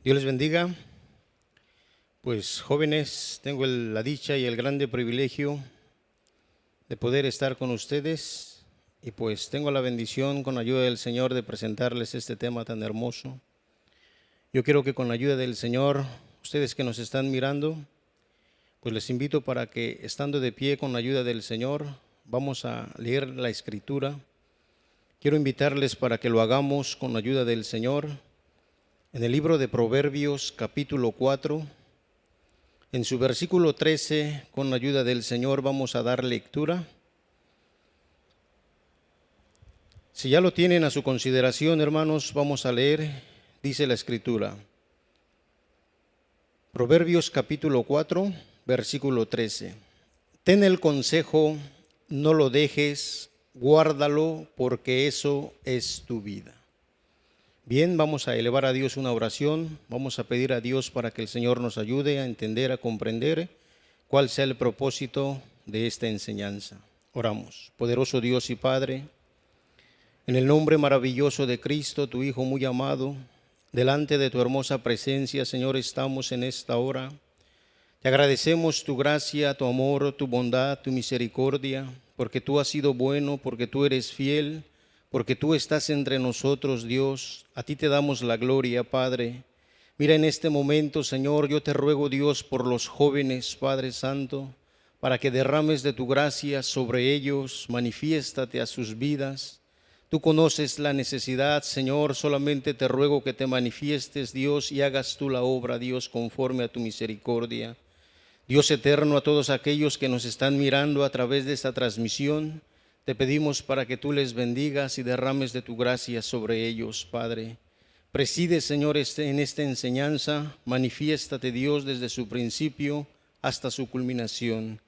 Dios les bendiga. Pues jóvenes, tengo la dicha y el grande privilegio de poder estar con ustedes y pues tengo la bendición con la ayuda del Señor de presentarles este tema tan hermoso. Yo quiero que con la ayuda del Señor, ustedes que nos están mirando, pues les invito para que estando de pie con la ayuda del Señor, vamos a leer la Escritura. Quiero invitarles para que lo hagamos con la ayuda del Señor. En el libro de Proverbios, capítulo 4, en su versículo 13, con la ayuda del Señor, vamos a dar lectura. Si ya lo tienen a su consideración, hermanos, vamos a leer, dice la Escritura. Proverbios, capítulo 4, versículo 13. Ten el consejo, no lo dejes, guárdalo, porque eso es tu vida. Bien, vamos a elevar a Dios una oración, vamos a pedir a Dios para que el Señor nos ayude a entender, a comprender cuál sea el propósito de esta enseñanza. Oramos. Poderoso Dios y Padre, en el nombre maravilloso de Cristo, tu Hijo muy amado, delante de tu hermosa presencia, Señor, estamos en esta hora. Te agradecemos tu gracia, tu amor, tu bondad, tu misericordia, porque tú has sido bueno, porque tú eres fiel, porque tú estás entre nosotros, Dios. A ti te damos la gloria, Padre. Mira, en este momento, Señor, yo te ruego, Dios, por los jóvenes, Padre Santo, para que derrames de tu gracia sobre ellos, manifiéstate a sus vidas. Tú conoces la necesidad, Señor, solamente te ruego que te manifiestes, Dios, y hagas tú la obra, Dios, conforme a tu misericordia. Dios eterno, a todos aquellos que nos están mirando a través de esta transmisión, te pedimos para que tú les bendigas y derrames de tu gracia sobre ellos, Padre. Preside, Señor, en esta enseñanza, manifiéstate, Dios, desde su principio hasta su culminación.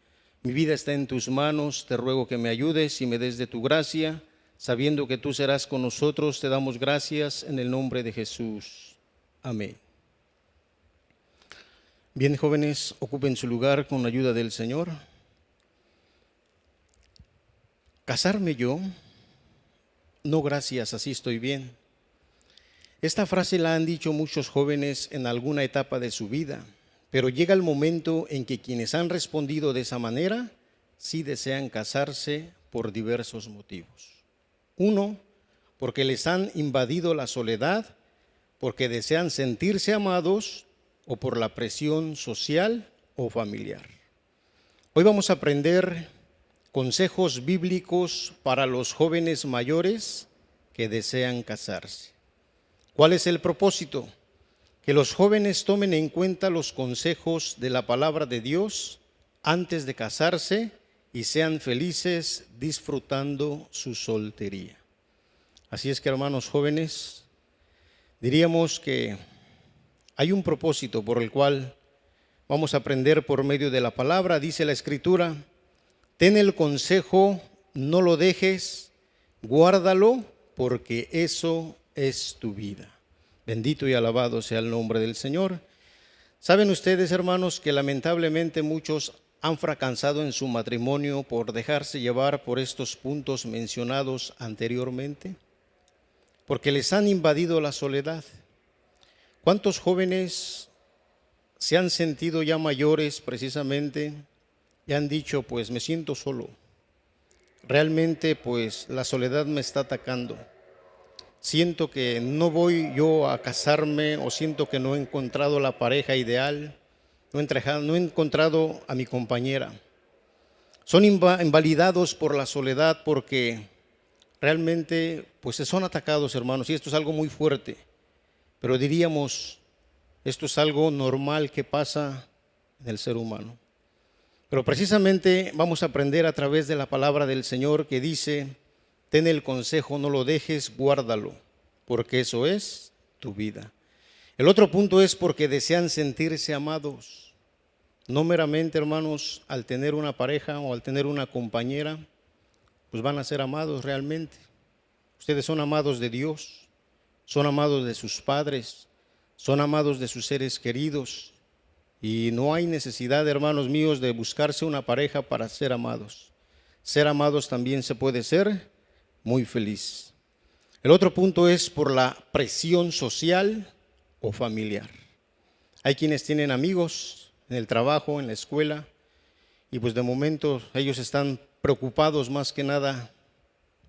Mi vida está en tus manos, te ruego que me ayudes y me des de tu gracia, sabiendo que tú serás con nosotros, te damos gracias en el nombre de Jesús. Amén. Bien, jóvenes, ocupen su lugar con la ayuda del Señor. ¿Casarme yo? No, gracias, así estoy bien. Esta frase la han dicho muchos jóvenes en alguna etapa de su vida, pero llega el momento en que quienes han respondido de esa manera sí desean casarse por diversos motivos. Uno, porque les han invadido la soledad, porque desean sentirse amados o por la presión social o familiar. Hoy vamos a aprender consejos bíblicos para los jóvenes mayores que desean casarse. ¿Cuál es el propósito? Que los jóvenes tomen en cuenta los consejos de la palabra de Dios antes de casarse y sean felices disfrutando su soltería. Así es que, hermanos jóvenes, diríamos que hay un propósito por el cual vamos a aprender por medio de la palabra. Dice la Escritura: ten el consejo, no lo dejes, guárdalo, porque eso es tu vida. Bendito y alabado sea el nombre del Señor. ¿Saben ustedes, hermanos, que lamentablemente muchos han fracasado en su matrimonio por dejarse llevar por estos puntos mencionados anteriormente? Porque les han invadido la soledad. ¿Cuántos jóvenes se han sentido ya mayores precisamente y han dicho, pues me siento solo? Realmente, pues la soledad me está atacando. Siento que no voy yo a casarme, o siento que no he encontrado la pareja ideal, no he encontrado a mi compañera. Son invalidados por la soledad porque realmente pues son atacados, hermanos, y esto es algo muy fuerte. Pero diríamos, esto es algo normal que pasa en el ser humano. Pero precisamente vamos a aprender a través de la palabra del Señor que dice: ten el consejo, no lo dejes, guárdalo, porque eso es tu vida. El otro punto es porque desean sentirse amados. No meramente, hermanos, al tener una pareja o al tener una compañera, pues van a ser amados realmente. Ustedes son amados de Dios, son amados de sus padres, son amados de sus seres queridos. Y no hay necesidad, hermanos míos, de buscarse una pareja para ser amados. Ser amados también se puede ser muy feliz. El otro punto es por la presión social o familiar. Hay quienes tienen amigos en el trabajo, en la escuela, y pues de momento ellos están preocupados más que nada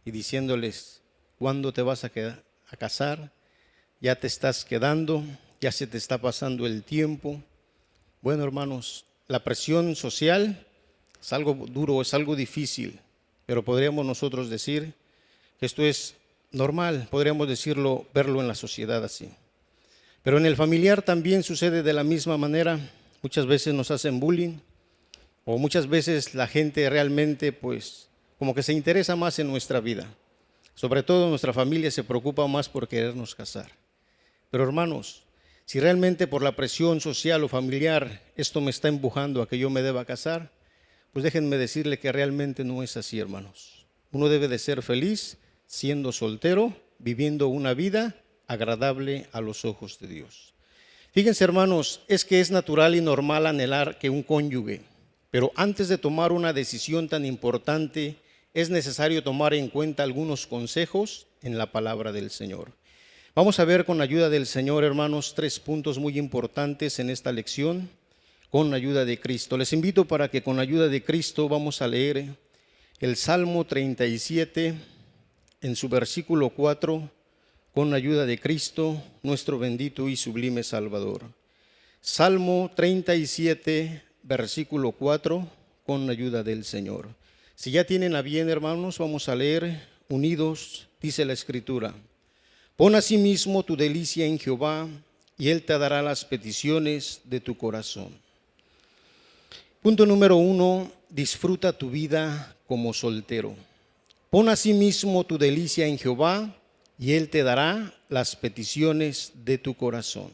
y diciéndoles, ¿cuándo te vas a casar? Ya te estás quedando, ya se te está pasando el tiempo. Bueno, hermanos, la presión social es algo duro, es algo difícil, pero podríamos nosotros decir que esto es normal, podríamos decirlo, verlo en la sociedad así. Pero en el familiar también sucede de la misma manera. Muchas veces nos hacen bullying o muchas veces la gente realmente pues como que se interesa más en nuestra vida. Sobre todo nuestra familia se preocupa más por querernos casar. Pero hermanos, si realmente por la presión social o familiar esto me está empujando a que yo me deba casar, pues déjenme decirle que realmente no es así, hermanos. Uno debe de ser feliz siendo soltero, viviendo una vida agradable a los ojos de Dios. Fíjense, hermanos, es que es natural y normal anhelar que un cónyuge, pero antes de tomar una decisión tan importante, es necesario tomar en cuenta algunos consejos en la palabra del Señor. Vamos a ver con ayuda del Señor, hermanos, 3 puntos muy importantes en esta lección, con ayuda de Cristo. Les invito para que con ayuda de Cristo vamos a leer el Salmo 37 en su versículo 4, con ayuda de Cristo, nuestro bendito y sublime Salvador. Salmo 37, versículo 4, con ayuda del Señor. Si ya tienen a bien, hermanos, vamos a leer unidos, dice la Escritura. Pon asimismo tu delicia en Jehová, y Él te dará las peticiones de tu corazón. Punto número 1, disfruta tu vida como soltero. Pon asimismo tu delicia en Jehová, y Él te dará las peticiones de tu corazón.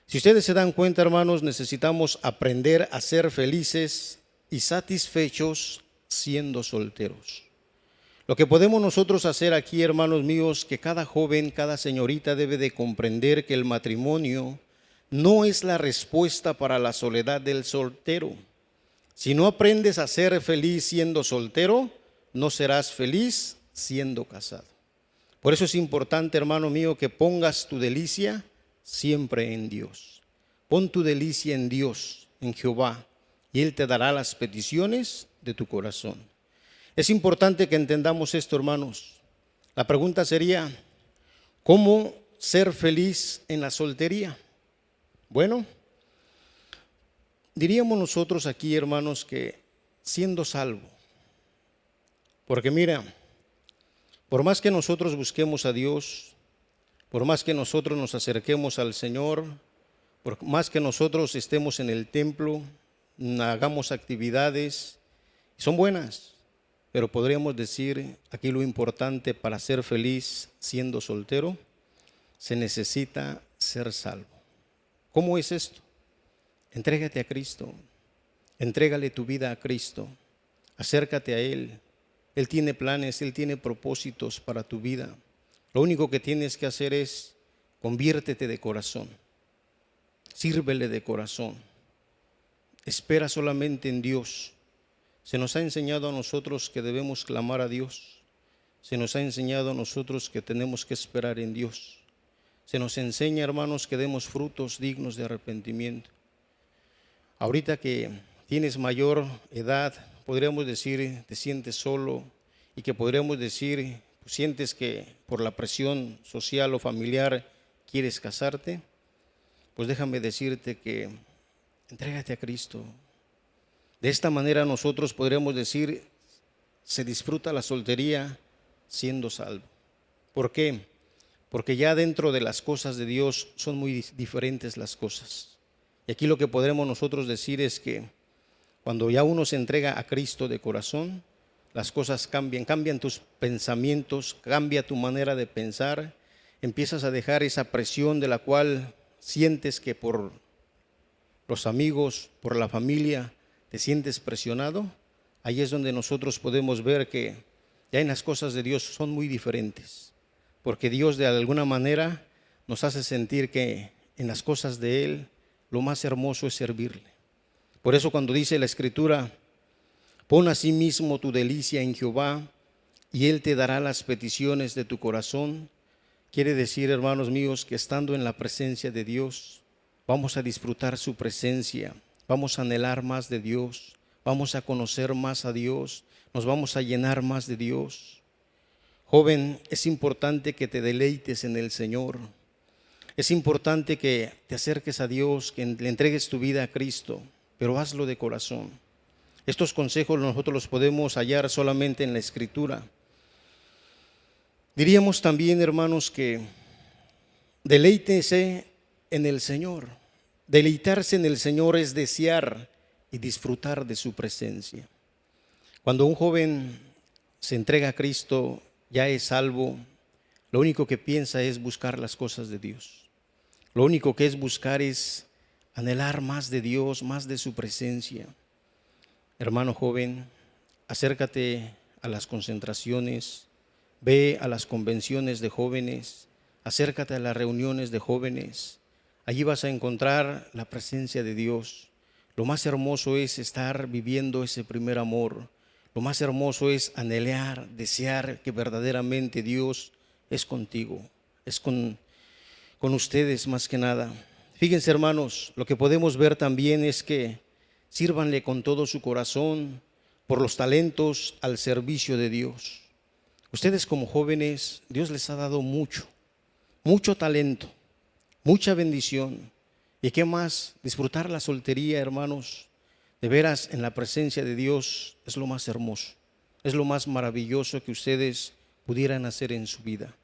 Si ustedes se dan cuenta, hermanos, necesitamos aprender a ser felices y satisfechos siendo solteros. Lo que podemos nosotros hacer aquí, hermanos míos, que cada joven, cada señorita debe de comprender que el matrimonio no es la respuesta para la soledad del soltero. Si no aprendes a ser feliz siendo soltero, no serás feliz siendo casado. Por eso es importante, hermano mío, que pongas tu delicia siempre en Dios. Pon tu delicia en Dios, en Jehová, y Él te dará las peticiones de tu corazón. Es importante que entendamos esto, hermanos. La pregunta sería, ¿cómo ser feliz en la soltería? Bueno, diríamos nosotros aquí, hermanos, que siendo salvo. Porque mira, por más que nosotros busquemos a Dios, por más que nosotros nos acerquemos al Señor, por más que nosotros estemos en el templo, hagamos actividades, son buenas, pero podríamos decir aquí lo importante para ser feliz siendo soltero, se necesita ser salvo. ¿Cómo es esto? Entrégate a Cristo, entrégale tu vida a Cristo, acércate a Él. Él tiene planes, Él tiene propósitos para tu vida. Lo único que tienes que hacer es conviértete de corazón, sírvele de corazón, espera solamente en Dios. Se nos ha enseñado a nosotros que debemos clamar a Dios, se nos ha enseñado a nosotros que tenemos que esperar en Dios, se nos enseña, hermanos, que demos frutos dignos de arrepentimiento. Ahorita que tienes mayor edad, podríamos decir, te sientes solo y que podríamos decir, sientes que por la presión social o familiar quieres casarte, pues déjame decirte que entrégate a Cristo. De esta manera nosotros podríamos decir, se disfruta la soltería siendo salvo. ¿Por qué? Porque ya dentro de las cosas de Dios son muy diferentes las cosas. Y aquí lo que podremos nosotros decir es que cuando ya uno se entrega a Cristo de corazón, las cosas cambian tus pensamientos, cambia tu manera de pensar, empiezas a dejar esa presión de la cual sientes que por los amigos, por la familia, te sientes presionado. Ahí es donde nosotros podemos ver que ya en las cosas de Dios son muy diferentes, porque Dios de alguna manera nos hace sentir que en las cosas de Él lo más hermoso es servirle. Por eso cuando dice la Escritura, pon asimismo tu delicia en Jehová, y Él te dará las peticiones de tu corazón, quiere decir, hermanos míos, que estando en la presencia de Dios, vamos a disfrutar su presencia, vamos a anhelar más de Dios, vamos a conocer más a Dios, nos vamos a llenar más de Dios. Joven, es importante que te deleites en el Señor. Es importante que te acerques a Dios, que le entregues tu vida a Cristo, pero hazlo de corazón. Estos consejos nosotros los podemos hallar solamente en la Escritura. Diríamos también, hermanos, que deleítese en el Señor. Deleitarse en el Señor es desear y disfrutar de su presencia. Cuando un joven se entrega a Cristo, ya es salvo, lo único que piensa es buscar las cosas de Dios. Lo único que es buscar es anhelar más de Dios, más de su presencia. Hermano joven, acércate a las concentraciones, ve a las convenciones de jóvenes, acércate a las reuniones de jóvenes. Allí vas a encontrar la presencia de Dios. Lo más hermoso es estar viviendo ese primer amor. Lo más hermoso es anhelar, desear que verdaderamente Dios es contigo, es con ustedes más que nada. Fíjense, hermanos, lo que podemos ver también es que sírvanle con todo su corazón por los talentos al servicio de Dios. Ustedes como jóvenes, Dios les ha dado mucho talento, mucha bendición. ¿Y qué más? Disfrutar la soltería, hermanos. De veras, en la presencia de Dios es lo más hermoso, es lo más maravilloso que ustedes pudieran hacer en su vida.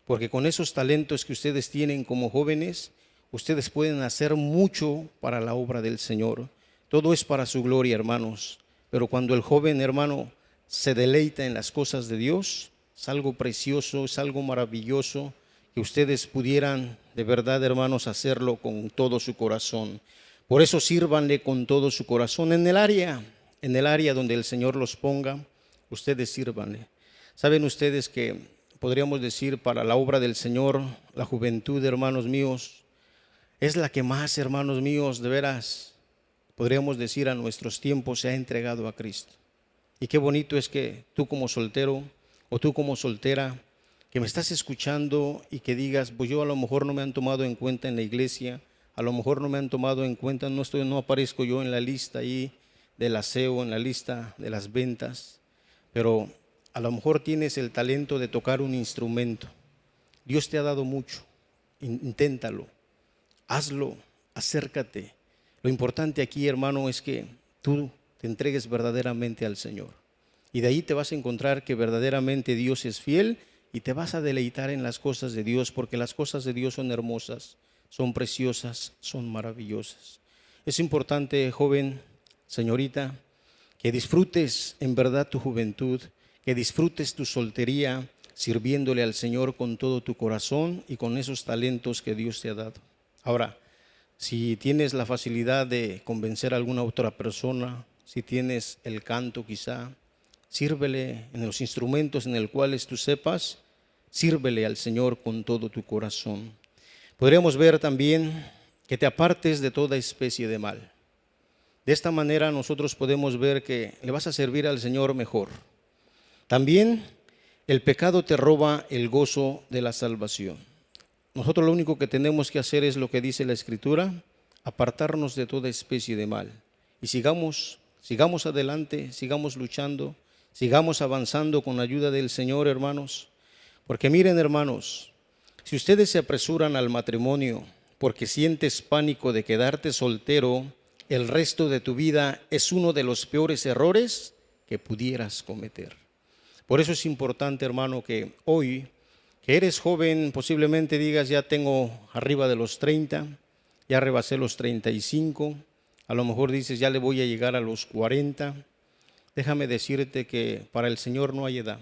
Porque con esos talentos que ustedes tienen como jóvenes, ustedes pueden hacer mucho para la obra del Señor. Todo es para su gloria, hermanos. Pero cuando el joven, hermano, se deleita en las cosas de Dios, es algo precioso, es algo maravilloso, que ustedes pudieran de verdad, hermanos, hacerlo con todo su corazón. Por eso sírvanle con todo su corazón en el área donde el Señor los ponga, ustedes sírvanle. Saben ustedes que podríamos decir para la obra del Señor, la juventud, hermanos míos, es la que más, hermanos míos, de veras, podríamos decir a nuestros tiempos se ha entregado a Cristo. Y qué bonito es que tú como soltero o tú como soltera, que me estás escuchando y que digas, pues yo a lo mejor no me han tomado en cuenta en la iglesia, a lo mejor no me han tomado en cuenta, no aparezco yo en la lista ahí del aseo, en la lista de las ventas, pero a lo mejor tienes el talento de tocar un instrumento. Dios te ha dado mucho, inténtalo, hazlo, acércate. Lo importante aquí, hermano, es que tú te entregues verdaderamente al Señor. Y de ahí te vas a encontrar que verdaderamente Dios es fiel y te vas a deleitar en las cosas de Dios, porque las cosas de Dios son hermosas, son preciosas, son maravillosas. Es importante, joven, señorita, que disfrutes en verdad tu juventud, que disfrutes tu soltería sirviéndole al Señor con todo tu corazón y con esos talentos que Dios te ha dado. Ahora, si tienes la facilidad de convencer a alguna otra persona, si tienes el canto quizá, sírvele en los instrumentos en los cuales tú sepas, sírvele al Señor con todo tu corazón. Podríamos ver también que te apartes de toda especie de mal. De esta manera nosotros podemos ver que le vas a servir al Señor mejor. También el pecado te roba el gozo de la salvación. Nosotros lo único que tenemos que hacer es lo que dice la Escritura, apartarnos de toda especie de mal. Y sigamos adelante, sigamos luchando, sigamos avanzando con la ayuda del Señor, hermanos. Porque miren, hermanos, si ustedes se apresuran al matrimonio porque sientes pánico de quedarte soltero, el resto de tu vida es uno de los peores errores que pudieras cometer. Por eso es importante, hermano, que hoy, que eres joven, posiblemente digas, ya tengo arriba de los 30, ya rebasé los 35, a lo mejor dices, ya le voy a llegar a los 40. Déjame decirte que para el Señor no hay edad.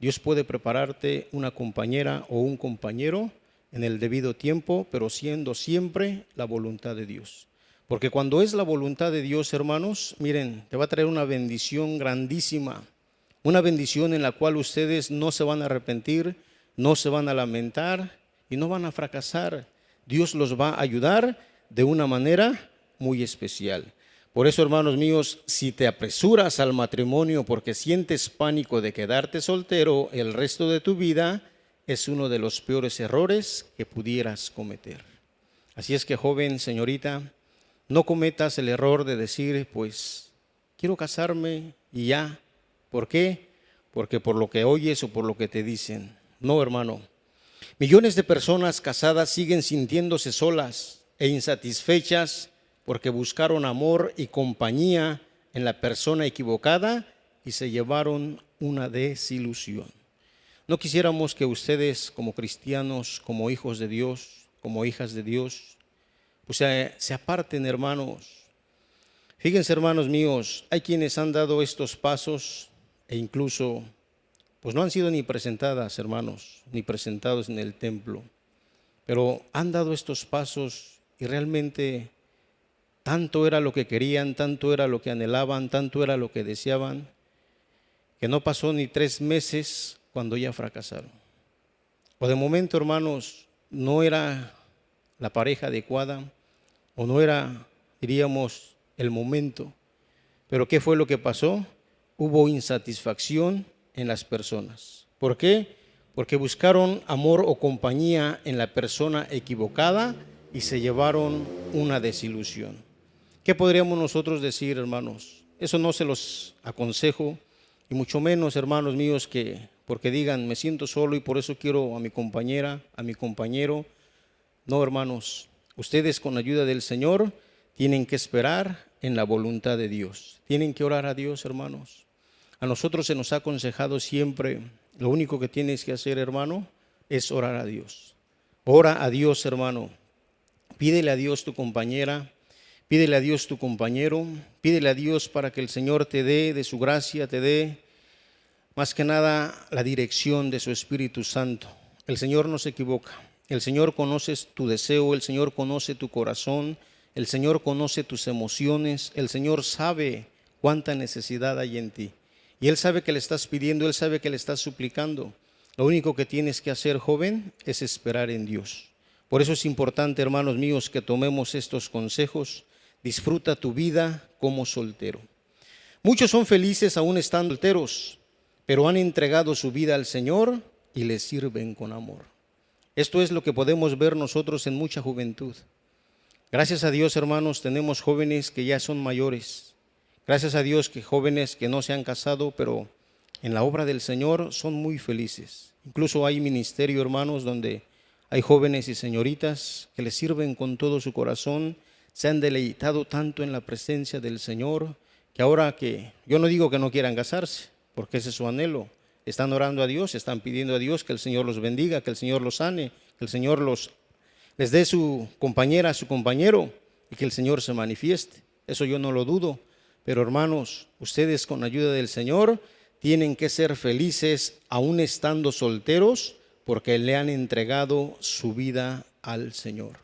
Dios puede prepararte una compañera o un compañero en el debido tiempo, pero siendo siempre la voluntad de Dios. Porque cuando es la voluntad de Dios, hermanos, miren, te va a traer una bendición grandísima, una bendición en la cual ustedes no se van a arrepentir, no se van a lamentar y no van a fracasar. Dios los va a ayudar de una manera muy especial. Por eso, hermanos míos, si te apresuras al matrimonio porque sientes pánico de quedarte soltero el resto de tu vida, es uno de los peores errores que pudieras cometer. Así es que, joven, señorita, no cometas el error de decir, pues, quiero casarme y ya. ¿Por qué? Porque por lo que oyes o por lo que te dicen. No, hermano. Millones de personas casadas siguen sintiéndose solas e insatisfechas porque buscaron amor y compañía en la persona equivocada y se llevaron una desilusión. No quisiéramos que ustedes, como cristianos, como hijos de Dios, como hijas de Dios, pues se aparten, hermanos. Fíjense, hermanos míos, hay quienes han dado estos pasos e incluso pues no han sido ni presentadas, hermanos, ni presentados en el templo, pero han dado estos pasos y realmente tanto era lo que querían, tanto era lo que anhelaban, tanto era lo que deseaban, que no pasó ni 3 meses cuando ya fracasaron. O de momento, hermanos, no era la pareja adecuada, o no era, diríamos, el momento. Pero ¿qué fue lo que pasó? Hubo insatisfacción en las personas. ¿Por qué? Porque buscaron amor o compañía en la persona equivocada y se llevaron una desilusión. ¿Qué podríamos nosotros decir, hermanos? Eso no se los aconsejo, y mucho menos, hermanos míos, que porque digan, me siento solo y por eso quiero a mi compañera, a mi compañero. No, hermanos, ustedes con la ayuda del Señor tienen que esperar en la voluntad de Dios. Tienen que orar a Dios, hermanos. A nosotros se nos ha aconsejado siempre, lo único que tienes que hacer, hermano, es orar a Dios. Ora a Dios, hermano. Pídele a Dios tu compañera, pídele a Dios tu compañero, pídele a Dios para que el Señor te dé de su gracia, te dé más que nada la dirección de su Espíritu Santo. El Señor no se equivoca. El Señor conoce tu deseo, el Señor conoce tu corazón, el Señor conoce tus emociones, el Señor sabe cuánta necesidad hay en ti. Y Él sabe que le estás pidiendo, Él sabe que le estás suplicando. Lo único que tienes que hacer, joven, es esperar en Dios. Por eso es importante, hermanos míos, que tomemos estos consejos. Disfruta tu vida como soltero. Muchos son felices aún estando solteros, pero han entregado su vida al Señor y le sirven con amor. Esto es lo que podemos ver nosotros en mucha juventud. Gracias a Dios, hermanos, tenemos jóvenes que ya son mayores. Gracias a Dios que jóvenes que no se han casado, pero en la obra del Señor son muy felices. Incluso hay ministerio, hermanos, donde hay jóvenes y señoritas que le sirven con todo su corazón, se han deleitado tanto en la presencia del Señor, que ahora que yo no digo que no quieran casarse, porque ese es su anhelo. Están orando a Dios, están pidiendo a Dios que el Señor los bendiga, que el Señor los sane, que el Señor les dé su compañera, su compañero, y que el Señor se manifieste. Eso yo no lo dudo. Pero hermanos, ustedes con ayuda del Señor tienen que ser felices aún estando solteros, porque le han entregado su vida al Señor.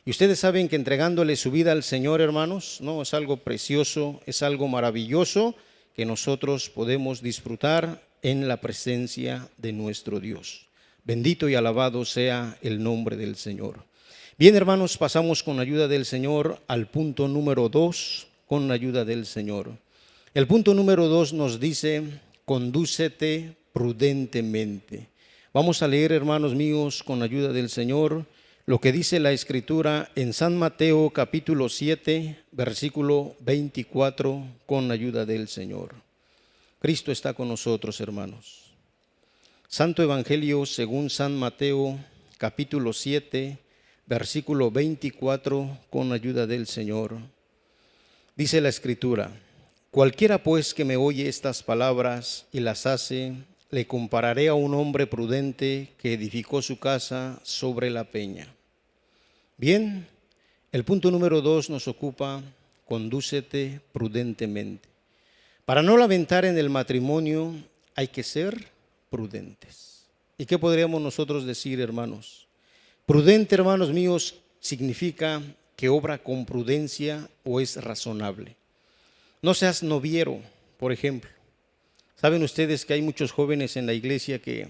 Y ustedes saben que entregándole su vida al Señor, hermanos, no es algo precioso, es algo maravilloso que nosotros podemos disfrutar en la presencia de nuestro Dios. Bendito y alabado sea el nombre del Señor. Bien, hermanos, pasamos con ayuda del Señor al punto número 2, con la ayuda del Señor. El punto número 2 nos dice, condúcete prudentemente. Vamos a leer, hermanos míos, con ayuda del Señor, lo que dice la Escritura en San Mateo capítulo 7, versículo 24, con ayuda del Señor. Cristo está con nosotros, hermanos. Santo Evangelio según San Mateo capítulo 7, versículo 24, con ayuda del Señor. Dice la Escritura, cualquiera pues que me oye estas palabras y las hace, le compararé a un hombre prudente que edificó su casa sobre la peña. Bien, el punto número 2 nos ocupa, condúcete prudentemente. Para no lamentar en el matrimonio hay que ser prudentes. ¿Y qué podríamos nosotros decir, hermanos? Prudente, hermanos míos, significa que obra con prudencia o es razonable. No seas noviero, por ejemplo. Saben ustedes que hay muchos jóvenes en la iglesia que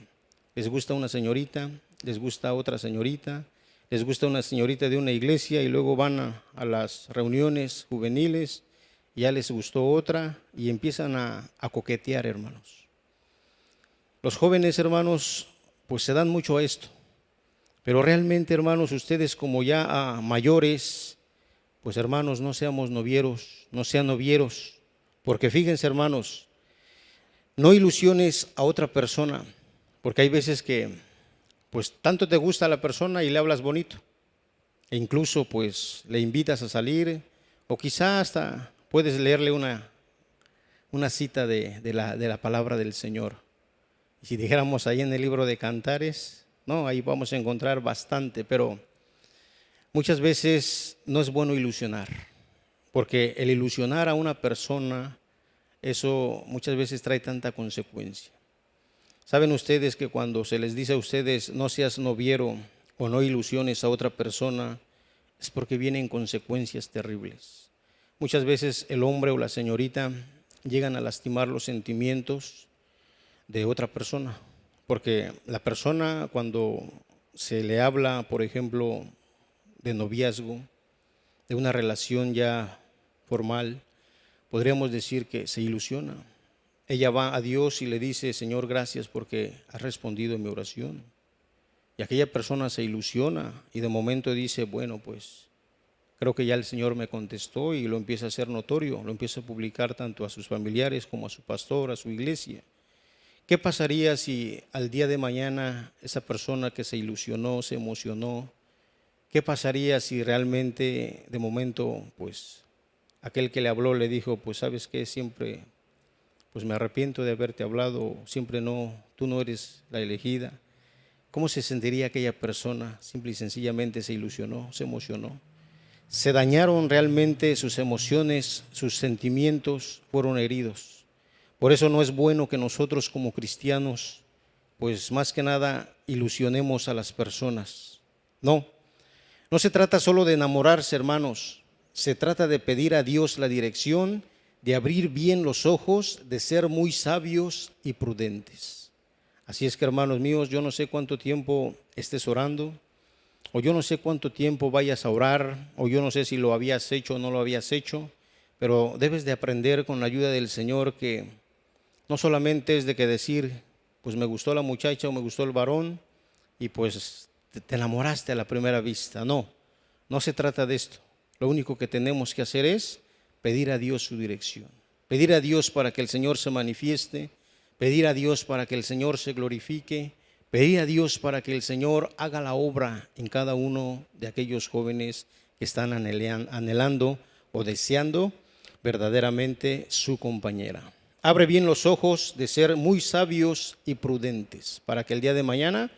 les gusta una señorita, les gusta otra señorita, les gusta una señorita de una iglesia y luego van a las reuniones juveniles, y ya les gustó otra y empiezan a coquetear, hermanos. Los jóvenes, hermanos, pues se dan mucho a esto. Pero realmente, hermanos, ustedes como ya mayores, pues hermanos, no seamos novieros, no sean novieros, porque fíjense, hermanos, no ilusiones a otra persona, porque hay veces que pues tanto te gusta la persona y le hablas bonito, e incluso pues le invitas a salir, o quizá hasta puedes leerle una cita de la palabra del Señor. Y si dijéramos ahí en el libro de Cantares, no, ahí vamos a encontrar bastante, pero muchas veces no es bueno ilusionar, porque el ilusionar a una persona, eso muchas veces trae tanta consecuencia. ¿Saben ustedes que cuando se les dice a ustedes no seas noviero o no ilusiones a otra persona, es porque vienen consecuencias terribles? Muchas veces el hombre o la señorita llegan a lastimar los sentimientos de otra persona, porque la persona cuando se le habla, por ejemplo, de noviazgo, de una relación ya formal, podríamos decir que se ilusiona. Ella va a Dios y le dice: Señor, gracias porque has respondido en mi oración. Y aquella persona se ilusiona y de momento dice: bueno, pues creo que ya el Señor me contestó, y lo empieza a hacer notorio, lo empieza a publicar tanto a sus familiares como a su pastor, a su iglesia. ¿Qué pasaría si al día de mañana esa persona que se ilusionó, se emocionó, qué pasaría si realmente de momento pues aquel que le habló le dijo: pues sabes qué, siempre pues me arrepiento de haberte hablado, siempre no, tú no eres la elegida? ¿Cómo se sentiría aquella persona? Simple y sencillamente se ilusionó, se emocionó. Se dañaron realmente sus emociones, sus sentimientos fueron heridos. Por eso no es bueno que nosotros como cristianos, pues más que nada ilusionemos a las personas. No, no se trata solo de enamorarse, hermanos. Se trata de pedir a Dios la dirección, de abrir bien los ojos, de ser muy sabios y prudentes. Así es que, hermanos míos, yo no sé cuánto tiempo estés orando, o yo no sé cuánto tiempo vayas a orar, o yo no sé si lo habías hecho o no lo habías hecho, pero debes de aprender con la ayuda del Señor que no solamente es de que decir, pues me gustó la muchacha o me gustó el varón y pues te enamoraste a la primera vista. No, no se trata de esto. Lo único que tenemos que hacer es pedir a Dios su dirección, pedir a Dios para que el Señor se manifieste, pedir a Dios para que el Señor se glorifique, pedir a Dios para que el Señor haga la obra en cada uno de aquellos jóvenes que están anhelando o deseando verdaderamente su compañera. Abre bien los ojos de ser muy sabios y prudentes para que el día de mañana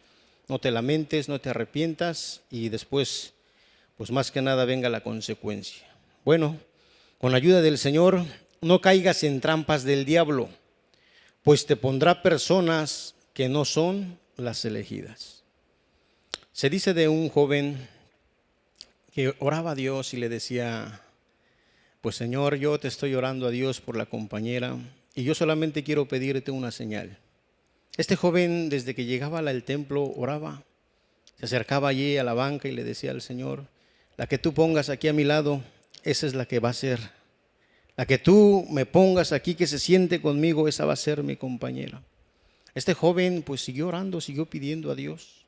no te lamentes, no te arrepientas y después, pues más que nada, venga la consecuencia. Bueno, con la ayuda del Señor, no caigas en trampas del diablo, pues te pondrá personas que no son las elegidas. Se dice de un joven que oraba a Dios y le decía: pues Señor, yo te estoy orando a Dios por la compañera y yo solamente quiero pedirte una señal. Este joven, desde que llegaba al templo, oraba, se acercaba allí a la banca y le decía al Señor: la que tú pongas aquí a mi lado, esa es la que va a ser. La que tú me pongas aquí, que se siente conmigo, esa va a ser mi compañera. Este joven pues siguió orando, siguió pidiendo a Dios.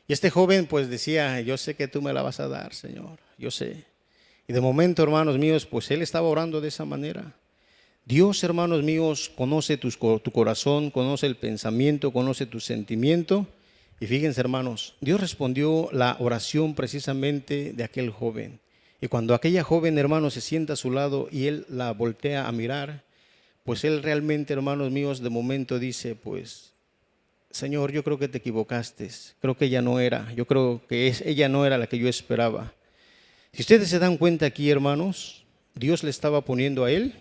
Y este joven pues decía: yo sé que tú me la vas a dar, Señor, yo sé. Y de momento, hermanos míos, pues él estaba orando de esa manera. Dios, hermanos míos, conoce tu corazón, conoce el pensamiento, conoce tu sentimiento. Y fíjense, hermanos, Dios respondió la oración precisamente de aquel joven. Y cuando aquella joven, hermanos, se sienta a su lado y él la voltea a mirar, pues él realmente, hermanos míos, de momento dice: pues Señor, yo creo que te equivocaste, creo que ella no era, yo creo que ella no era la que yo esperaba. Si ustedes se dan cuenta aquí, hermanos, Dios le estaba poniendo a él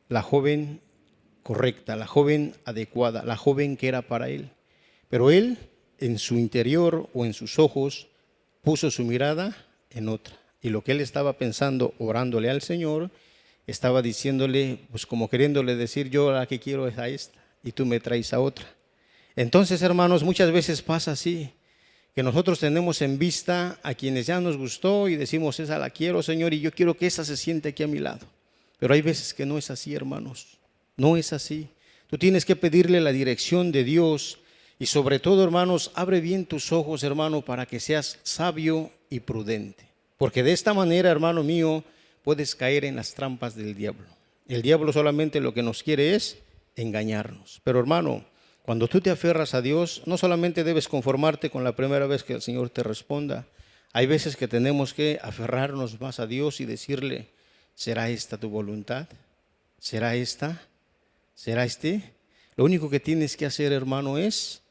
la joven correcta, la joven adecuada, la joven que era para él. Pero él, en su interior o en sus ojos, puso su mirada en otra. Y lo que él estaba pensando, orándole al Señor, estaba diciéndole, pues como queriéndole decir: yo la que quiero es a esta y tú me traes a otra. Entonces, hermanos, muchas veces pasa así, que nosotros tenemos en vista a quienes ya nos gustó y decimos: esa la quiero, Señor, y yo quiero que esa se siente aquí a mi lado. Pero hay veces que no es así, hermanos, no es así. Tú tienes que pedirle la dirección de Dios Y sobre todo, hermanos, abre bien tus ojos, hermano, para que seas sabio y prudente. Porque de esta manera, hermano mío, puedes caer en las trampas del diablo. El diablo solamente lo que nos quiere es engañarnos. Pero hermano, cuando tú te aferras a Dios, no solamente debes conformarte con la primera vez que el Señor te responda. Hay veces que tenemos que aferrarnos más a Dios y decirle, ¿será esta tu voluntad? ¿Será esta? ¿Será este? Lo único que tienes que hacer, hermano, es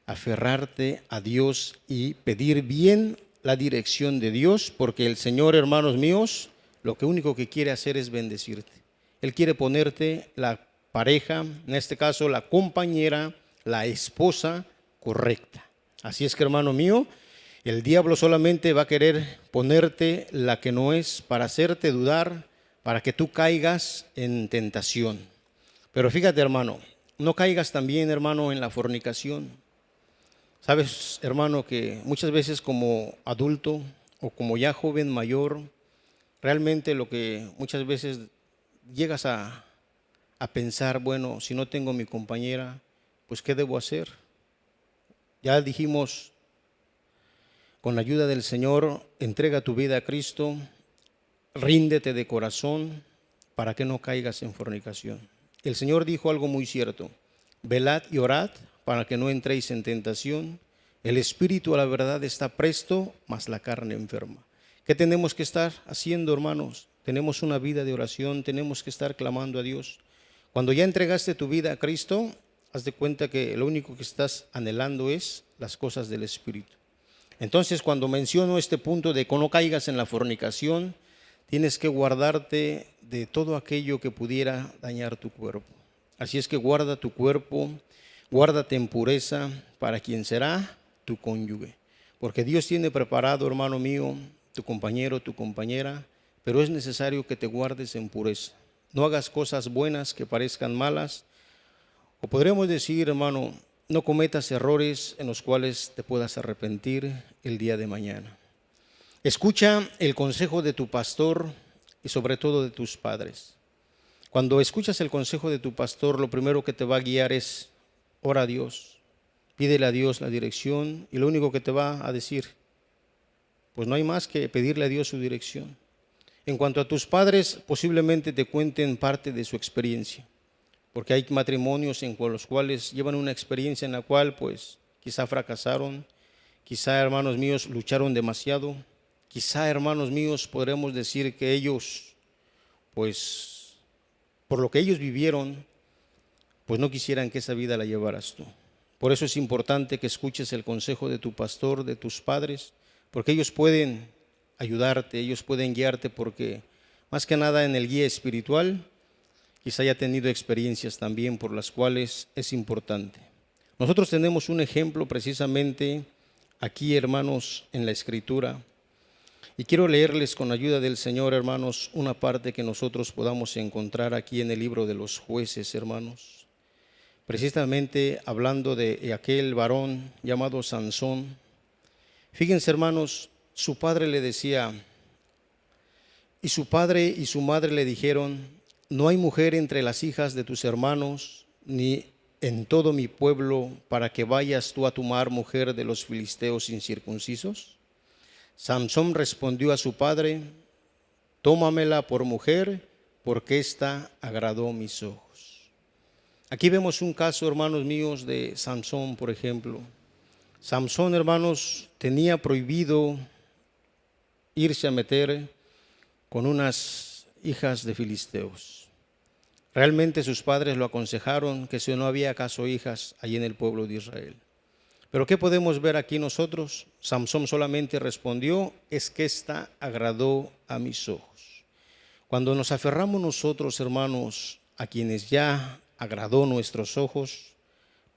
aferrarte a Dios y pedir bien la dirección de Dios, porque el Señor, hermanos míos, lo que único que quiere hacer es bendecirte. Él quiere ponerte la pareja, en este caso la compañera, la esposa correcta. Así es que, hermano mío, el diablo solamente va a querer ponerte la que no es para hacerte dudar, para que tú caigas en tentación. Pero fíjate, hermano, no caigas también, hermano, en la fornicación. Sabes, hermano, que muchas veces como adulto o como ya joven mayor, realmente lo que muchas veces llegas a pensar, bueno, si no tengo mi compañera, pues ¿qué debo hacer? Ya dijimos, con la ayuda del Señor, entrega tu vida a Cristo, ríndete de corazón para que no caigas en fornicación. El Señor dijo algo muy cierto: velad y orad para que no entréis en tentación. El espíritu a la verdad está presto, mas la carne enferma. ¿Qué tenemos que estar haciendo, hermanos? Tenemos una vida de oración, tenemos que estar clamando a Dios. Cuando ya entregaste tu vida a Cristo, haz de cuenta que lo único que estás anhelando es las cosas del espíritu. Entonces, cuando menciono este punto de que no caigas en la fornicación, tienes que guardarte de todo aquello que pudiera dañar tu cuerpo. Así es que guarda tu cuerpo, guárdate en pureza para quien será tu cónyuge. Porque Dios tiene preparado, hermano mío, tu compañero, tu compañera, pero es necesario que te guardes en pureza. No hagas cosas buenas que parezcan malas, o podríamos decir, hermano, no cometas errores en los cuales te puedas arrepentir el día de mañana. Escucha el consejo de tu pastor y sobre todo de tus padres. Cuando escuchas el consejo de tu pastor, lo primero que te va a guiar es: ora a Dios, pídele a Dios la dirección, y lo único que te va a decir, pues no hay más que pedirle a Dios su dirección. En cuanto a tus padres, posiblemente te cuenten parte de su experiencia, porque hay matrimonios en los cuales llevan una experiencia en la cual pues quizá fracasaron, quizá, hermanos míos, lucharon demasiado, quizá, hermanos míos, podremos decir que ellos, pues por lo que ellos vivieron, pues no quisieran que esa vida la llevaras tú. Por eso es importante que escuches el consejo de tu pastor, de tus padres, porque ellos pueden ayudarte, ellos pueden guiarte, porque más que nada en el guía espiritual, quizá haya tenido experiencias también por las cuales es importante. Nosotros tenemos un ejemplo precisamente aquí, hermanos, en la Escritura, y quiero leerles con ayuda del Señor, hermanos, una parte que nosotros podamos encontrar aquí en el libro de los Jueces, hermanos. Precisamente hablando de aquel varón llamado Sansón. Fíjense, hermanos, su padre le decía, y su padre y su madre le dijeron: no hay mujer entre las hijas de tus hermanos, ni en todo mi pueblo, para que vayas tú a tomar mujer de los filisteos incircuncisos. Sansón respondió a su padre: tómamela por mujer, porque ésta agradó mis ojos. Aquí vemos un caso, hermanos míos, de Sansón, por ejemplo. Sansón, hermanos, tenía prohibido irse a meter con unas hijas de filisteos. Realmente sus padres lo aconsejaron que si no había acaso hijas allí en el pueblo de Israel. Pero ¿qué podemos ver aquí nosotros? Sansón solamente respondió: es que ésta agradó a mis ojos. Cuando nos aferramos nosotros, hermanos, a quienes ya agradó nuestros ojos,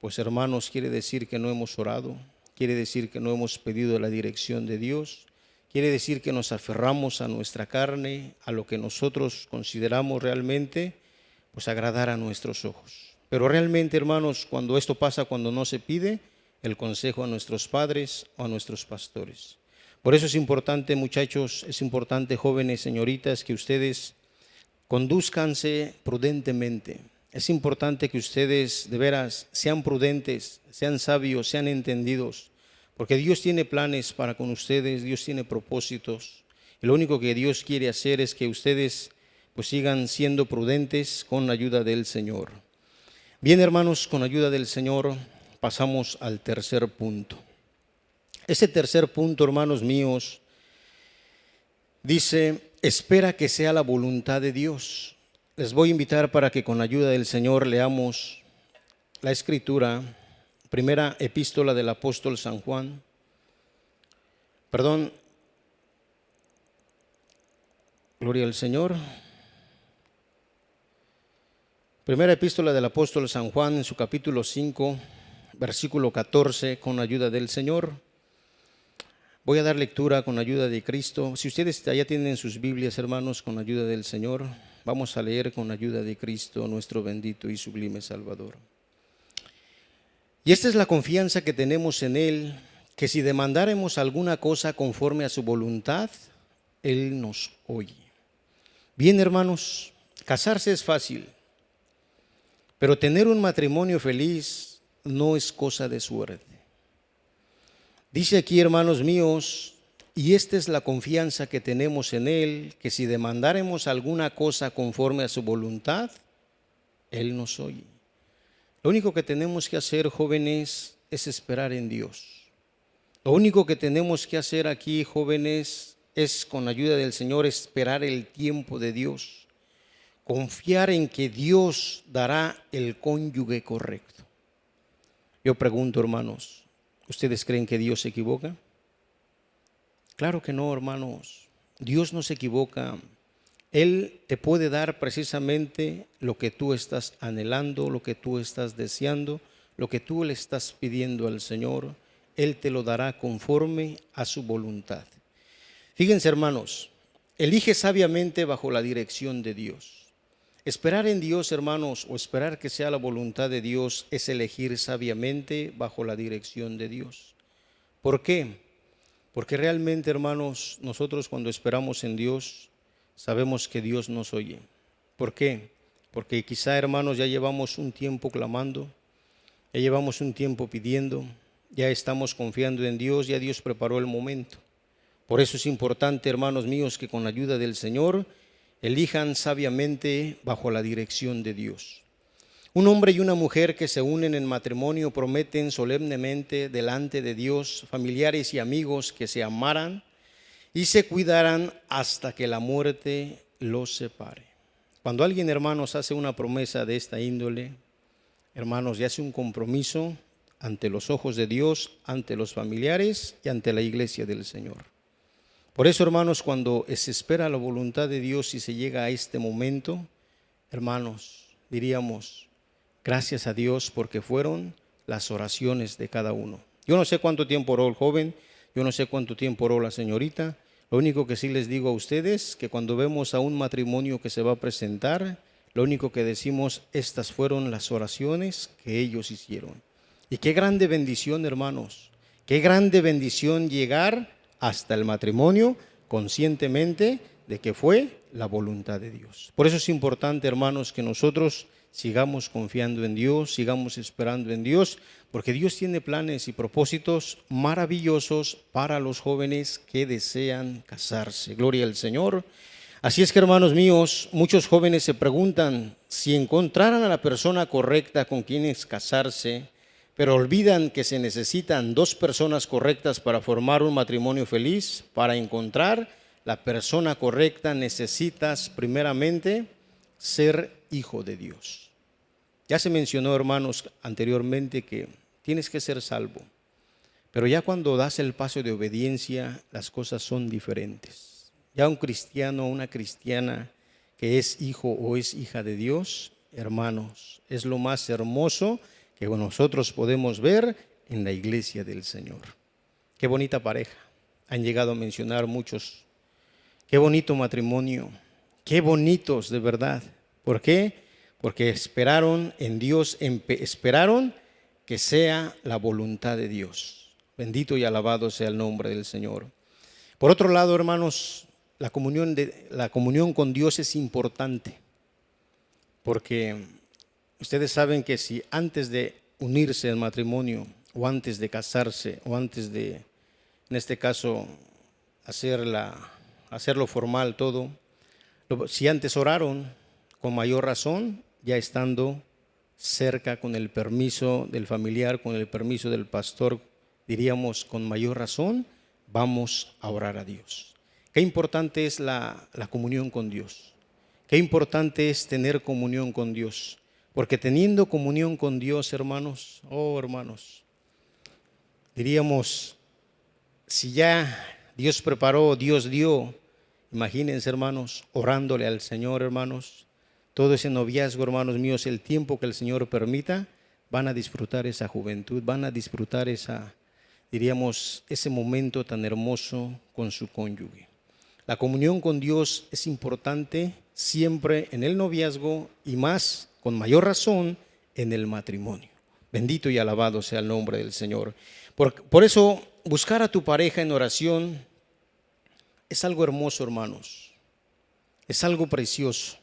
pues, hermanos, quiere decir que no hemos orado, quiere decir que no hemos pedido la dirección de Dios, quiere decir que nos aferramos a nuestra carne, a lo que nosotros consideramos realmente, pues, agradar a nuestros ojos. Pero realmente, hermanos, cuando esto pasa, cuando no se pide el consejo a nuestros padres o a nuestros pastores. Por eso es importante, muchachos, es importante, jóvenes, señoritas, que ustedes condúzcanse prudentemente. Es importante que ustedes de veras sean prudentes, sean sabios, sean entendidos, porque Dios tiene planes para con ustedes, Dios tiene propósitos. Y lo único que Dios quiere hacer es que ustedes pues sigan siendo prudentes con la ayuda del Señor. Bien, hermanos, con ayuda del Señor pasamos al tercer punto. Ese tercer punto, hermanos míos, dice: espera que sea la voluntad de Dios. Les voy a invitar para que con ayuda del Señor leamos la Escritura, primera epístola del apóstol San Juan, gloria al Señor. Primera epístola del apóstol San Juan, en su capítulo 5, versículo 14, con ayuda del Señor. Voy a dar lectura con ayuda de Cristo. Si ustedes ya tienen sus Biblias, hermanos, con ayuda del Señor, vamos a leer con ayuda de Cristo, nuestro bendito y sublime Salvador. Y esta es la confianza que tenemos en Él, que si demandáremos alguna cosa conforme a su voluntad, Él nos oye. Bien, hermanos, casarse es fácil, pero tener un matrimonio feliz no es cosa de suerte. Dice aquí, hermanos míos, y esta es la confianza que tenemos en Él, que si demandáremos alguna cosa conforme a su voluntad, Él nos oye. Lo único que tenemos que hacer, jóvenes, es esperar en Dios. Lo único que tenemos que hacer aquí, jóvenes, es con ayuda del Señor esperar el tiempo de Dios. Confiar en que Dios dará el cónyuge correcto. Yo pregunto, hermanos, ¿ustedes creen que Dios se equivoca? Claro que no, hermanos. Dios no se equivoca. Él te puede dar precisamente lo que tú estás anhelando, lo que tú estás deseando, lo que tú le estás pidiendo al Señor. Él te lo dará conforme a su voluntad. Fíjense, hermanos, elige sabiamente bajo la dirección de Dios. Esperar en Dios, hermanos, o esperar que sea la voluntad de Dios, es elegir sabiamente bajo la dirección de Dios. ¿Por qué? Porque realmente, hermanos, nosotros cuando esperamos en Dios, sabemos que Dios nos oye. ¿Por qué? Porque quizá, hermanos, ya llevamos un tiempo clamando, ya llevamos un tiempo pidiendo, ya estamos confiando en Dios, ya Dios preparó el momento. Por eso es importante, hermanos míos, que con la ayuda del Señor elijan sabiamente bajo la dirección de Dios. Un hombre y una mujer que se unen en matrimonio prometen solemnemente delante de Dios, familiares y amigos, que se amarán y se cuidarán hasta que la muerte los separe. Cuando alguien, hermanos, hace una promesa de esta índole, hermanos, ya hace un compromiso ante los ojos de Dios, ante los familiares y ante la iglesia del Señor. Por eso, hermanos, cuando se espera la voluntad de Dios y se llega a este momento, hermanos, diríamos, gracias a Dios, porque fueron las oraciones de cada uno. Yo no sé cuánto tiempo oró el joven, yo no sé cuánto tiempo oró la señorita. Lo único que sí les digo a ustedes, que cuando vemos a un matrimonio que se va a presentar, lo único que decimos, estas fueron las oraciones que ellos hicieron. Y qué grande bendición, hermanos, qué grande bendición llegar hasta el matrimonio conscientemente de que fue la voluntad de Dios. Por eso es importante, hermanos, que nosotros sigamos confiando en Dios, sigamos esperando en Dios, porque Dios tiene planes y propósitos maravillosos para los jóvenes que desean casarse. Gloria al Señor. Así es que, hermanos míos, muchos jóvenes se preguntan si encontraran a la persona correcta con quienes casarse, pero olvidan que se necesitan dos personas correctas para formar un matrimonio feliz. Para encontrar la persona correcta necesitas primeramente ser hijo de Dios. Ya se mencionó, hermanos, anteriormente que tienes que ser salvo, pero ya cuando das el paso de obediencia, las cosas son diferentes. Ya un cristiano o una cristiana que es hijo o es hija de Dios, hermanos, es lo más hermoso que nosotros podemos ver en la iglesia del Señor. Qué bonita pareja, han llegado a mencionar muchos. Qué bonito matrimonio, qué bonitos de verdad. ¿Por qué? Porque esperaron en Dios, esperaron que sea la voluntad de Dios. Bendito y alabado sea el nombre del Señor. Por otro lado, hermanos, la comunión con Dios es importante, porque Ustedes saben que si antes de unirse en matrimonio, o antes de casarse, o antes de, en este caso, hacerlo formal todo, si antes oraron, con mayor razón, ya estando cerca con el permiso del familiar, con el permiso del pastor, diríamos con mayor razón, vamos a orar a Dios. Qué importante es la comunión con Dios. Qué importante es tener comunión con Dios. Porque teniendo comunión con Dios, hermanos, oh hermanos, diríamos, si ya Dios preparó, Dios dio, imagínense, hermanos, orándole al Señor, hermanos, todo ese noviazgo, hermanos míos, el tiempo que el Señor permita, van a disfrutar esa juventud, van a disfrutar diríamos, ese momento tan hermoso con su cónyuge. La comunión con Dios es importante siempre en el noviazgo y más, con mayor razón, en el matrimonio. Bendito y alabado sea el nombre del Señor. Por eso, buscar a tu pareja en oración es algo hermoso, hermanos. Es algo precioso.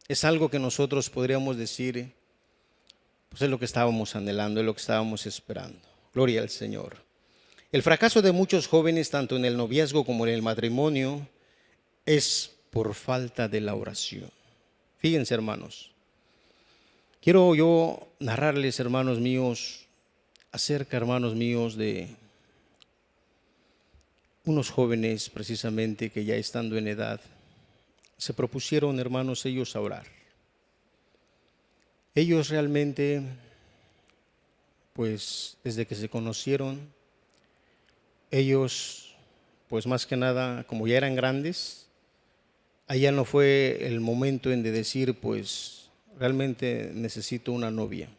Es algo que nosotros podríamos decir, pues es lo que estábamos anhelando, es lo que estábamos esperando. Gloria al Señor. El fracaso de muchos jóvenes, tanto en el noviazgo como en el matrimonio, es por falta de la oración. Fíjense, hermanos. Quiero yo narrarles, hermanos míos, acerca, hermanos míos, de unos jóvenes precisamente que ya estando en edad, se propusieron, hermanos, ellos a orar. Ellos realmente, pues desde que se conocieron, ellos, pues más que nada, como ya eran grandes, allá no fue el momento en de decir, pues realmente necesito una novia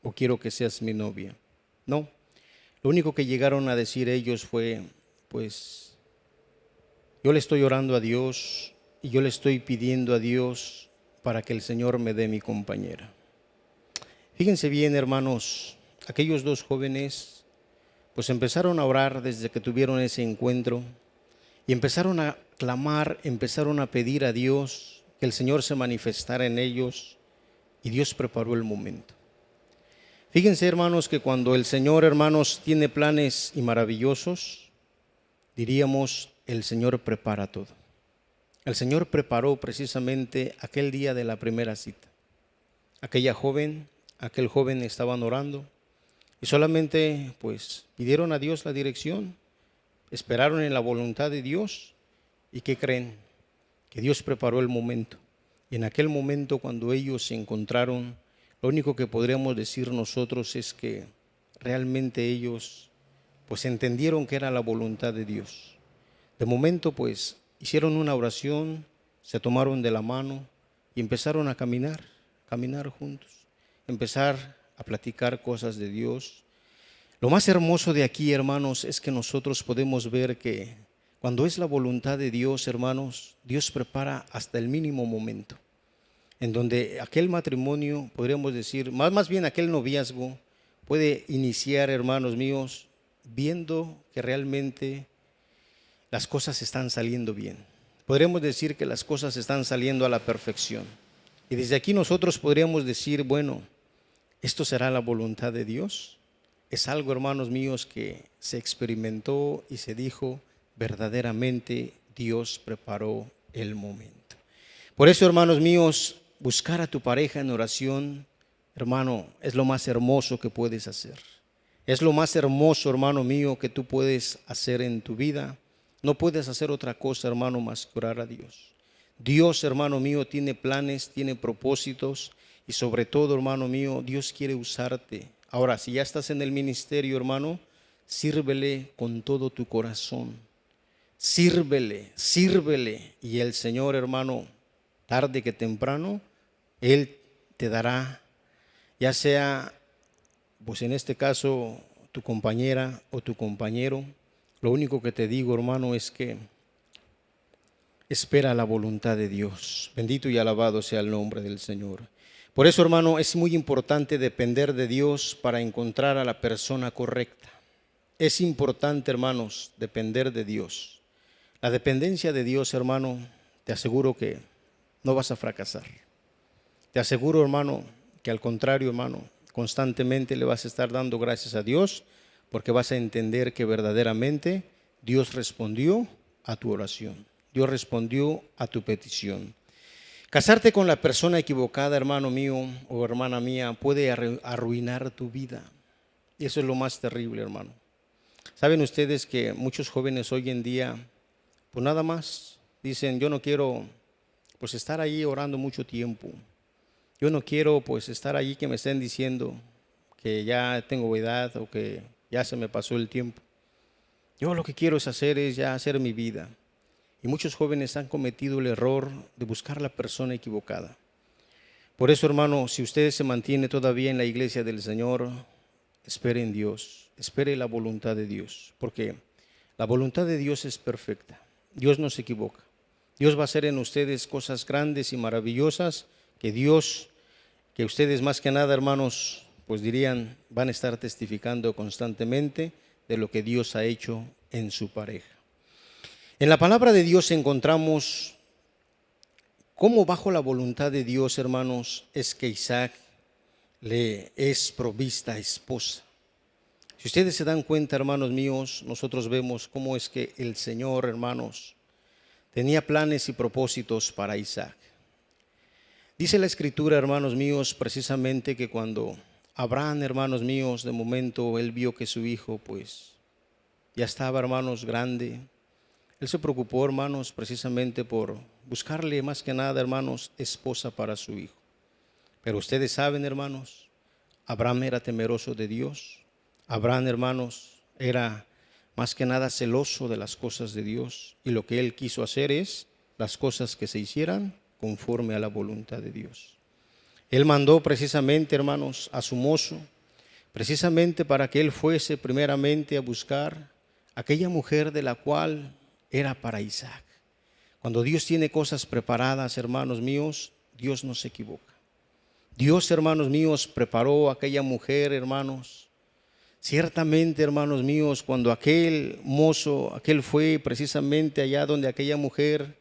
o quiero que seas mi novia. No, lo único que llegaron a decir ellos fue, pues yo le estoy orando a Dios y yo le estoy pidiendo a Dios para que el Señor me dé mi compañera. Fíjense bien, hermanos, aquellos dos jóvenes pues empezaron a orar desde que tuvieron ese encuentro y empezaron a clamar, empezaron a pedir a Dios que el Señor se manifestara en ellos y Dios preparó el momento. Fíjense, hermanos, que cuando el Señor, hermanos, tiene planes y maravillosos, diríamos, el Señor prepara todo. El Señor preparó precisamente aquel día de la primera cita. Aquel joven estaban orando y solamente pues pidieron a Dios la dirección, esperaron en la voluntad de Dios y ¿qué creen? Que Dios preparó el momento. Y en aquel momento cuando ellos se encontraron, lo único que podríamos decir nosotros es que realmente ellos pues entendieron que era la voluntad de Dios. De momento pues hicieron una oración, se tomaron de la mano y empezaron a caminar juntos, empezar a platicar cosas de Dios. Lo más hermoso de aquí, hermanos, es que nosotros podemos ver que cuando es la voluntad de Dios, hermanos, Dios prepara hasta el mínimo momento, en donde aquel matrimonio, podríamos decir, más bien aquel noviazgo, puede iniciar, hermanos míos, viendo que realmente las cosas están saliendo bien. Podríamos decir que las cosas están saliendo a la perfección. Y desde aquí nosotros podríamos decir, bueno, ¿esto será la voluntad de Dios? Es algo, hermanos míos, que se experimentó y se dijo, verdaderamente Dios preparó el momento. Por eso, hermanos míos, buscar a tu pareja en oración, hermano, es lo más hermoso que puedes hacer. Es lo más hermoso, hermano mío, que tú puedes hacer en tu vida. No puedes hacer otra cosa, hermano, más que orar a Dios. Dios, hermano mío, tiene planes, tiene propósitos y sobre todo, hermano mío, Dios quiere usarte. Ahora, si ya estás en el ministerio, hermano, sírvele con todo tu corazón. Sírvele y el Señor, hermano, tarde que temprano, Él te dará, ya sea, pues en este caso, tu compañera o tu compañero. Lo único que te digo, hermano, es que espera la voluntad de Dios. Bendito y alabado sea el nombre del Señor. Por eso, hermano, es muy importante depender de Dios para encontrar a la persona correcta. Es importante, hermanos, depender de Dios. La dependencia de Dios, hermano, te aseguro que no vas a fracasar. Te aseguro, hermano, que al contrario, hermano, constantemente le vas a estar dando gracias a Dios, porque vas a entender que verdaderamente Dios respondió a tu oración, Dios respondió a tu petición. Casarte con la persona equivocada, hermano mío o hermana mía, puede arruinar tu vida. Y eso es lo más terrible, hermano. Saben ustedes que muchos jóvenes hoy en día, pues nada más dicen, yo no quiero pues estar ahí orando mucho tiempo. Yo no quiero pues estar allí que me estén diciendo que ya tengo edad o que ya se me pasó el tiempo. Yo lo que quiero es ya hacer mi vida. Y muchos jóvenes han cometido el error de buscar la persona equivocada. Por eso, hermano, si usted se mantiene todavía en la iglesia del Señor, espere en Dios, espere la voluntad de Dios, porque la voluntad de Dios es perfecta. Dios no se equivoca. Dios va a hacer en ustedes cosas grandes y maravillosas que ustedes más que nada, hermanos, pues dirían, van a estar testificando constantemente de lo que Dios ha hecho en su pareja. En la palabra de Dios encontramos cómo bajo la voluntad de Dios, hermanos, es que Isaac le es provista esposa. Si ustedes se dan cuenta, hermanos míos, nosotros vemos cómo es que el Señor, hermanos, tenía planes y propósitos para Isaac. Dice la Escritura, hermanos míos, precisamente que cuando Abraham, hermanos míos, de momento él vio que su hijo, pues, ya estaba, hermanos, grande. Él se preocupó, hermanos, precisamente por buscarle más que nada, hermanos, esposa para su hijo. Pero ustedes saben, hermanos, Abraham era temeroso de Dios. Abraham, hermanos, era más que nada celoso de las cosas de Dios. Y lo que él quiso hacer es las cosas que se hicieran conforme a la voluntad de Dios. Él mandó precisamente, hermanos, a su mozo, precisamente para que él fuese primeramente a buscar aquella mujer de la cual era para Isaac. Cuando Dios tiene cosas preparadas, hermanos míos, Dios no se equivoca. Dios, hermanos míos, preparó a aquella mujer, hermanos. Ciertamente, hermanos míos, cuando aquel mozo, aquel fue precisamente allá donde aquella mujer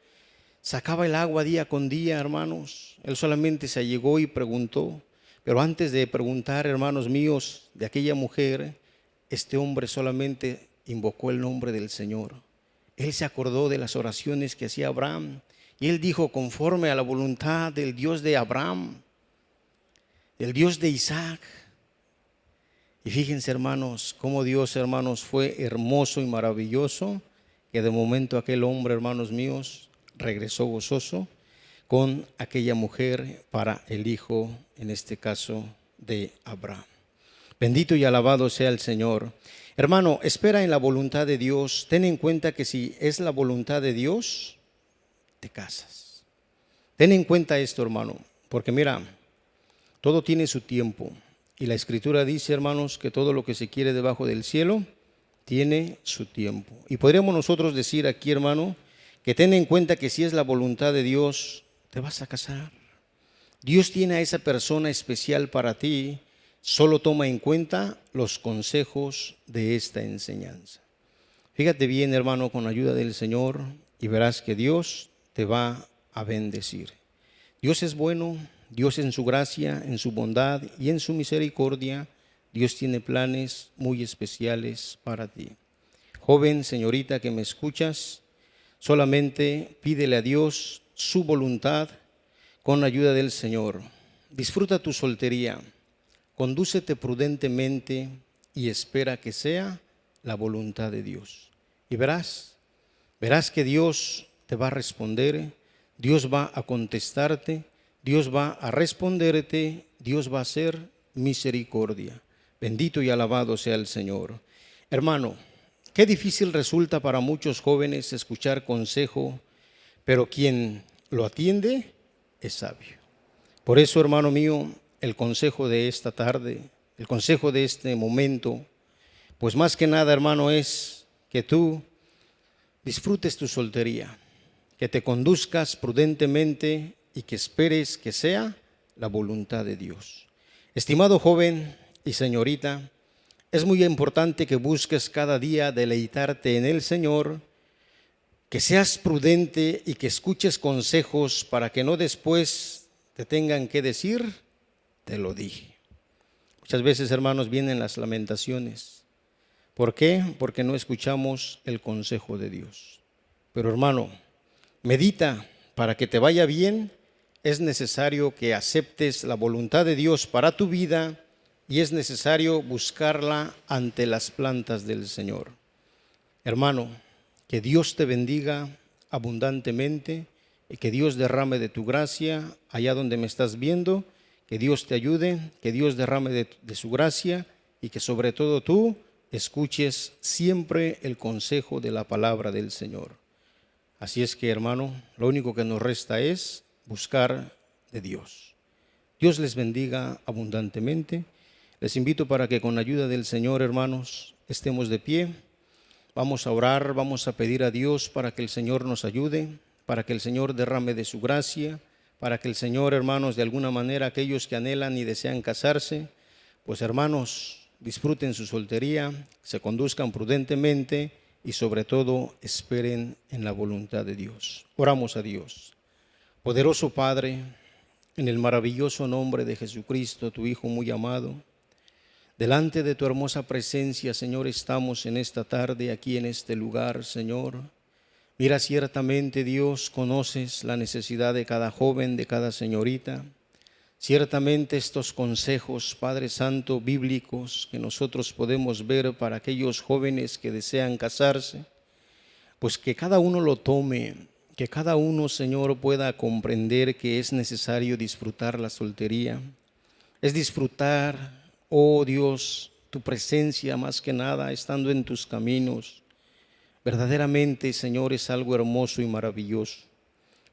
sacaba el agua día con día, hermanos, él solamente se allegó y preguntó. Pero antes de preguntar, hermanos míos, de aquella mujer, este hombre solamente invocó el nombre del Señor. Él se acordó de las oraciones que hacía Abraham y él dijo, conforme a la voluntad del Dios de Abraham, del Dios de Isaac. Y fíjense, hermanos, cómo Dios, hermanos, fue hermoso y maravilloso, que de momento aquel hombre, hermanos míos, regresó gozoso con aquella mujer para el hijo, en este caso, de Abraham. Bendito y alabado sea el Señor. Hermano, espera en la voluntad de Dios. Ten en cuenta que si es la voluntad de Dios, te casas. Ten en cuenta esto, hermano, porque mira, todo tiene su tiempo. Y la Escritura dice, hermanos, que todo lo que se quiere debajo del cielo tiene su tiempo. Y podríamos nosotros decir aquí, hermano, que ten en cuenta que si es la voluntad de Dios, te vas a casar. Dios tiene a esa persona especial para ti. Solo toma en cuenta los consejos de esta enseñanza. Fíjate bien, hermano, con la ayuda del Señor, y verás que Dios te va a bendecir. Dios es bueno, Dios en su gracia, en su bondad y en su misericordia, Dios tiene planes muy especiales para ti. Joven, señorita que me escuchas, solamente pídele a Dios su voluntad con la ayuda del Señor. Disfruta tu soltería. Condúcete prudentemente y espera que sea la voluntad de Dios. Y verás que Dios te va a responder, Dios va a contestarte, Dios va a responderte, Dios va a hacer misericordia. Bendito y alabado sea el Señor. Hermano, qué difícil resulta para muchos jóvenes escuchar consejo, pero quien lo atiende es sabio. Por eso, hermano mío, el consejo de esta tarde, el consejo de este momento, pues más que nada, hermano, es que tú disfrutes tu soltería, que te conduzcas prudentemente y que esperes que sea la voluntad de Dios. Estimado joven y señorita, es muy importante que busques cada día deleitarte en el Señor, que seas prudente y que escuches consejos para que no después te tengan que decir te lo dije. Muchas veces, hermanos, vienen las lamentaciones. ¿Por qué? Porque no escuchamos el consejo de Dios. Pero hermano, medita, para que te vaya bien, es necesario que aceptes la voluntad de Dios para tu vida y es necesario buscarla ante las plantas del Señor. Hermano, que Dios te bendiga abundantemente y que Dios derrame de tu gracia allá donde me estás viendo, que Dios te ayude, que Dios derrame de su gracia y que sobre todo tú escuches siempre el consejo de la palabra del Señor. Así es que, hermano, lo único que nos resta es buscar de Dios. Dios les bendiga abundantemente. Les invito para que con la ayuda del Señor, hermanos, estemos de pie. Vamos a orar, vamos a pedir a Dios para que el Señor nos ayude, para que el Señor derrame de su gracia, para que el Señor, hermanos, de alguna manera, aquellos que anhelan y desean casarse, pues hermanos, disfruten su soltería, se conduzcan prudentemente y sobre todo esperen en la voluntad de Dios. Oramos a Dios. Poderoso Padre, en el maravilloso nombre de Jesucristo, tu Hijo muy amado, delante de tu hermosa presencia, Señor, estamos en esta tarde, aquí en este lugar, Señor. Mira, ciertamente, Dios, conoces la necesidad de cada joven, de cada señorita. Ciertamente estos consejos, Padre Santo, bíblicos, que nosotros podemos ver para aquellos jóvenes que desean casarse, pues que cada uno lo tome, que cada uno, Señor, pueda comprender que es necesario disfrutar la soltería, es disfrutar, oh Dios, tu presencia más que nada, estando en tus caminos. Verdaderamente, Señor, es algo hermoso y maravilloso.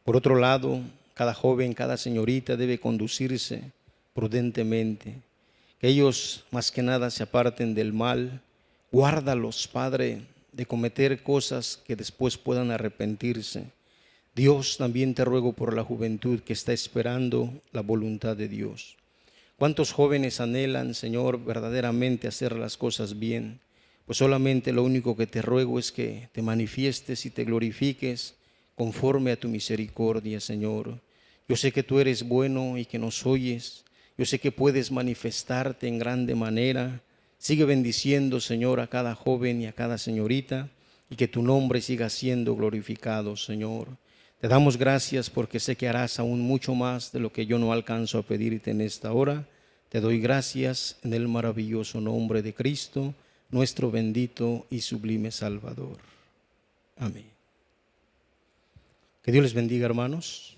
Por otro lado, cada joven, cada señorita debe conducirse prudentemente. Que ellos más que nada se aparten del mal. Guárdalos, Padre, de cometer cosas que después puedan arrepentirse. Dios, también te ruego por la juventud que está esperando la voluntad de Dios. ¿Cuántos jóvenes anhelan, Señor, verdaderamente hacer las cosas bien? Pues solamente lo único que te ruego es que te manifiestes y te glorifiques conforme a tu misericordia, Señor. Yo sé que tú eres bueno y que nos oyes. Yo sé que puedes manifestarte en grande manera. Sigue bendiciendo, Señor, a cada joven y a cada señorita y que tu nombre siga siendo glorificado, Señor. Te damos gracias porque sé que harás aún mucho más de lo que yo no alcanzo a pedirte en esta hora. Te doy gracias en el maravilloso nombre de Cristo, nuestro bendito y sublime Salvador. Amén. Que Dios les bendiga, hermanos.